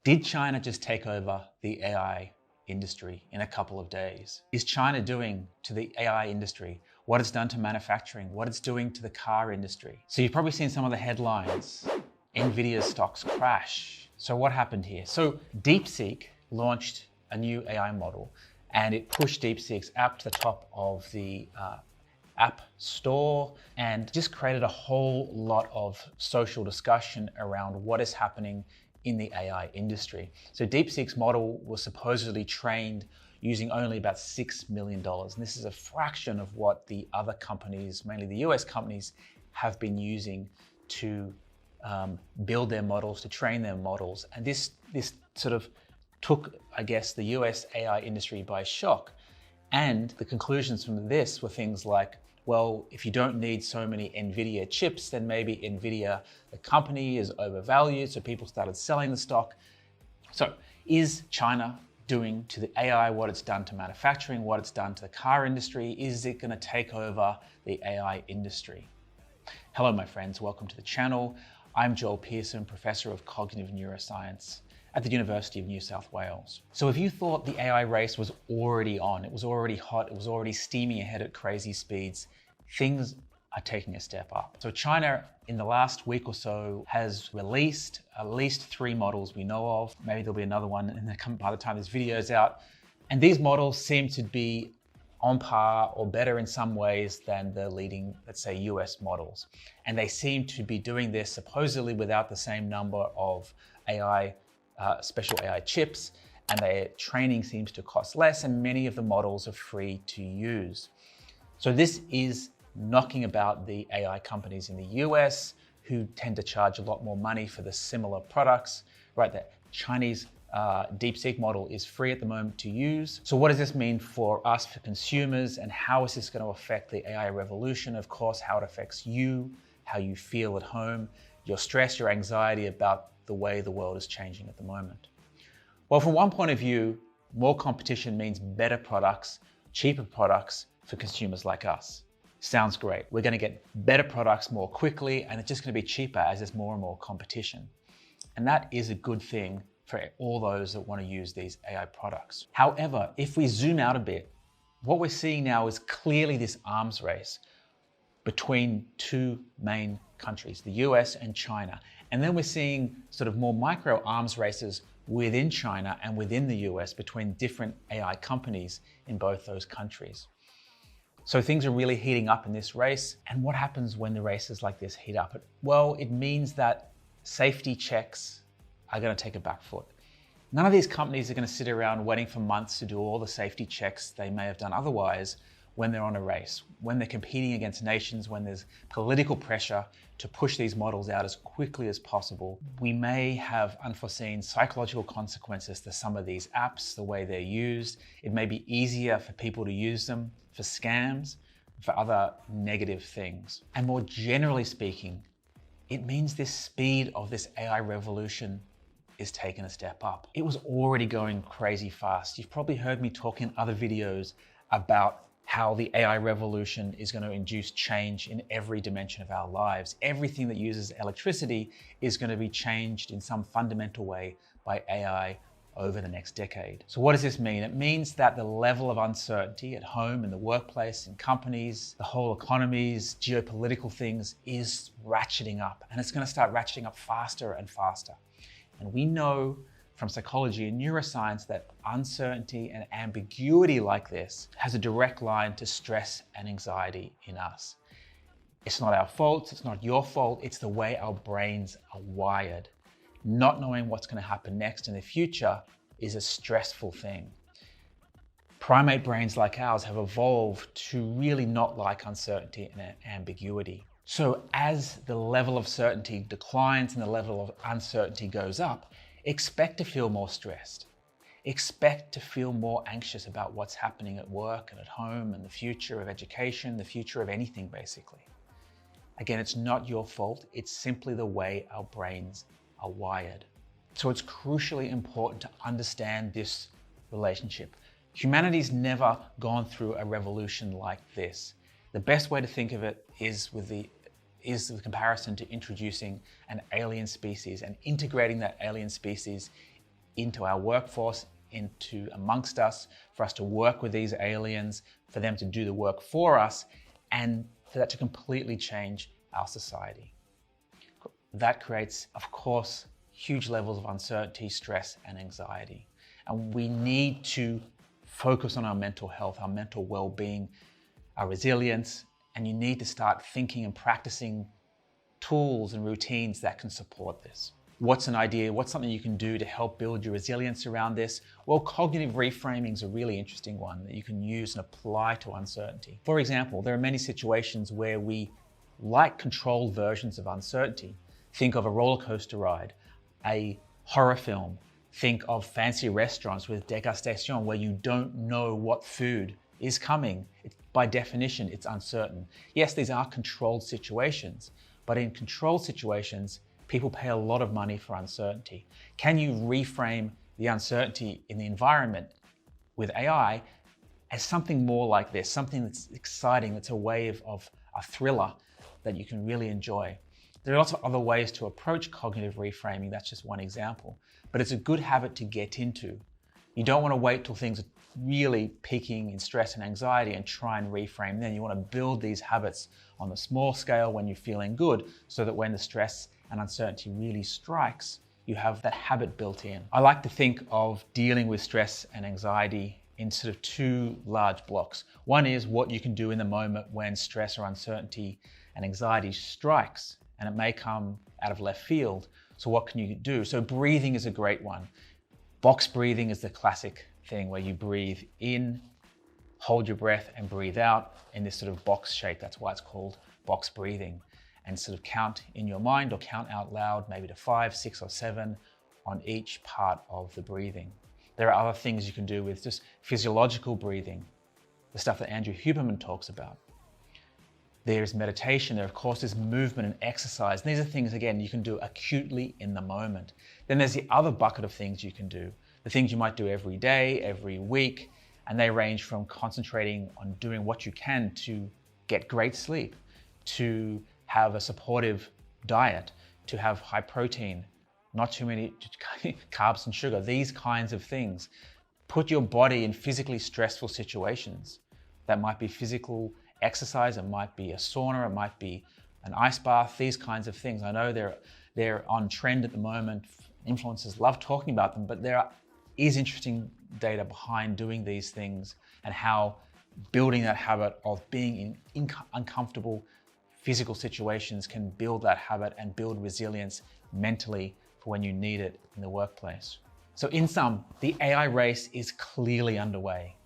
Did China just take over the AI industry in a couple of days? Is China doing to the AI industry what it's done to manufacturing, what it's doing to the car industry? So you've probably seen some of the headlines. Nvidia's stocks crash. So what happened here? So DeepSeek launched a new AI model and it pushed DeepSeek's app to the top of the App Store and just created a whole lot of social discussion around what is happening in the AI industry. So DeepSeek's model was supposedly trained using only about $6 million. And this is a fraction of what the other companies, mainly the US companies, have been using to build their models, to train their models. And this sort of took, I guess, the US AI industry by shock. And the conclusions from this were things like, well, if you don't need so many NVIDIA chips, then maybe NVIDIA, the company, is overvalued, so people started selling the stock. So is China doing to the AI what it's done to manufacturing, what it's done to the car industry? Is it going to take over the AI industry? Hello, my friends. Welcome to the channel. I'm Joel Pearson, Professor of Cognitive Neuroscience at the University of New South Wales. So if you thought the AI race was already on, it was already hot, it was already steaming ahead at crazy speeds, things are taking a step up. So China, in the last week or so, has released at least 3 models we know of. Maybe there'll be another one by the time this video is out. And these models seem to be on par or better in some ways than the leading, let's say, US models. And they seem to be doing this supposedly without the same number of special AI chips, and their training seems to cost less, and many of the models are free to use. So this is knocking about the AI companies in the US who tend to charge a lot more money for the similar products, right? The Chinese DeepSeek model is free at the moment to use. So what does this mean for us, for consumers, and how is this going to affect the AI revolution? Of course, how it affects you, how you feel at home, your stress, your anxiety about the way the world is changing at the moment. Well, from one point of view, more competition means better products, cheaper products for consumers like us. Sounds great. We're going to get better products more quickly, and it's just going to be cheaper as there's more and more competition. And that is a good thing for all those that want to use these AI products. However, if we zoom out a bit, what we're seeing now is clearly this arms race between 2 main countries, the US and China. And then we're seeing sort of more micro arms races within China and within the US between different AI companies in both those countries. So things are really heating up in this race. And what happens when the races like this heat up? Well, it means that safety checks are going to take a back foot. None of these companies are going to sit around waiting for months to do all the safety checks they may have done otherwise when they're on a race, when they're competing against nations, when there's political pressure to push these models out as quickly as possible. We may have unforeseen psychological consequences to some of these apps, the way they're used. It may be easier for people to use them for scams, for other negative things. And more generally speaking, it means this speed of this AI revolution is taking a step up. It was already going crazy fast. You've probably heard me talk in other videos about how the AI revolution is going to induce change in every dimension of our lives. Everything that uses electricity is going to be changed in some fundamental way by AI over the next decade. So what does this mean? It means that the level of uncertainty at home, in the workplace, in companies, the whole economies, geopolitical things is ratcheting up, and it's going to start ratcheting up faster and faster. And we know from psychology and neuroscience that uncertainty and ambiguity like this has a direct line to stress and anxiety in us. It's not our fault, it's not your fault, it's the way our brains are wired. Not knowing what's going to happen next in the future is a stressful thing. Primate brains like ours have evolved to really not like uncertainty and ambiguity. So as the level of certainty declines and the level of uncertainty goes up, expect to feel more stressed. Expect to feel more anxious about what's happening at work and at home and the future of education, the future of anything basically. Again, it's not your fault, it's simply the way our brains are wired. So it's crucially important to understand this relationship. Humanity's never gone through a revolution like this. The best way to think of it is with the comparison to introducing an alien species and integrating that alien species into our workforce, into amongst us, for us to work with these aliens, for them to do the work for us, and for that to completely change our society. That creates, of course, huge levels of uncertainty, stress, and anxiety. And we need to focus on our mental health, our mental well-being, our resilience, and you need to start thinking and practicing tools and routines that can support this. What's an idea? What's something you can do to help build your resilience around this? Well, cognitive reframing is a really interesting one that you can use and apply to uncertainty. For example, there are many situations where we like controlled versions of uncertainty. Think of a roller coaster ride, a horror film. Think of fancy restaurants with dégustation where you don't know what food is coming. By definition, it's uncertain. Yes, these are controlled situations, but in controlled situations, people pay a lot of money for uncertainty. Can you reframe the uncertainty in the environment with AI as something more like this, something that's exciting, that's a way of a thriller that you can really enjoy? There are lots of other ways to approach cognitive reframing. That's just one example, but it's a good habit to get into. You don't want to wait till things are really peaking in stress and anxiety and try and reframe then. You want to build these habits on a small scale when you're feeling good, so that when the stress and uncertainty really strikes, you have that habit built in. I like to think of dealing with stress and anxiety in sort of two large blocks. One is what you can do in the moment when stress or uncertainty and anxiety strikes, and it may come out of left field. So what can you do? So breathing is a great one. Box breathing is the classic thing where you breathe in, hold your breath, and breathe out in this sort of box shape. That's why it's called box breathing. And sort of count in your mind or count out loud, maybe to 5, 6, or 7 on each part of the breathing. There are other things you can do with just physiological breathing, the stuff that Andrew Huberman talks about. There's meditation, there of course is movement and exercise. And these are things, again, you can do acutely in the moment. Then there's the other bucket of things you can do, the things you might do every day, every week, and they range from concentrating on doing what you can to get great sleep, to have a supportive diet, to have high protein, not too many carbs and sugar, these kinds of things. Put your body in physically stressful situations. That might be physical exercise, it might be a sauna, it might be an ice bath, these kinds of things. I know they're on trend at the moment. Influencers love talking about them, but there is interesting data behind doing these things and how building that habit of being in uncomfortable physical situations can build that habit and build resilience mentally for when you need it in the workplace. So in sum, the AI race is clearly underway.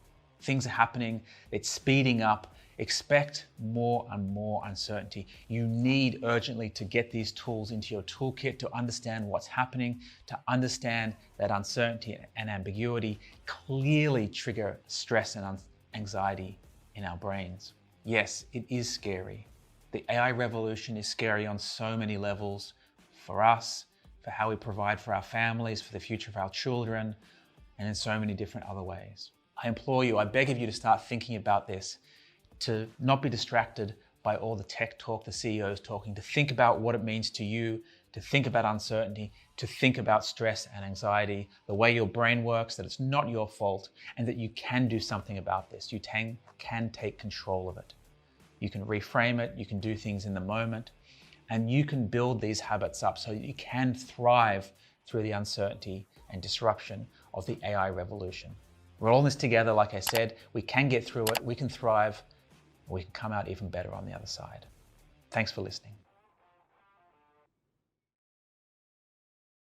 Things are happening, it's speeding up. Expect more and more uncertainty. You need urgently to get these tools into your toolkit to understand what's happening, to understand that uncertainty and ambiguity clearly trigger stress and anxiety in our brains. Yes, it is scary. The AI revolution is scary on so many levels for us, for how we provide for our families, for the future of our children, and in so many different other ways. I implore you, I beg of you to start thinking about this, to not be distracted by all the tech talk, the CEOs talking, to think about what it means to you, to think about uncertainty, to think about stress and anxiety, the way your brain works, that it's not your fault, and that you can do something about this. You can take control of it. You can reframe it, you can do things in the moment, and you can build these habits up so you can thrive through the uncertainty and disruption of the AI revolution. We're all in this together, like I said. We can get through it, we can thrive, we can come out even better on the other side. Thanks for listening.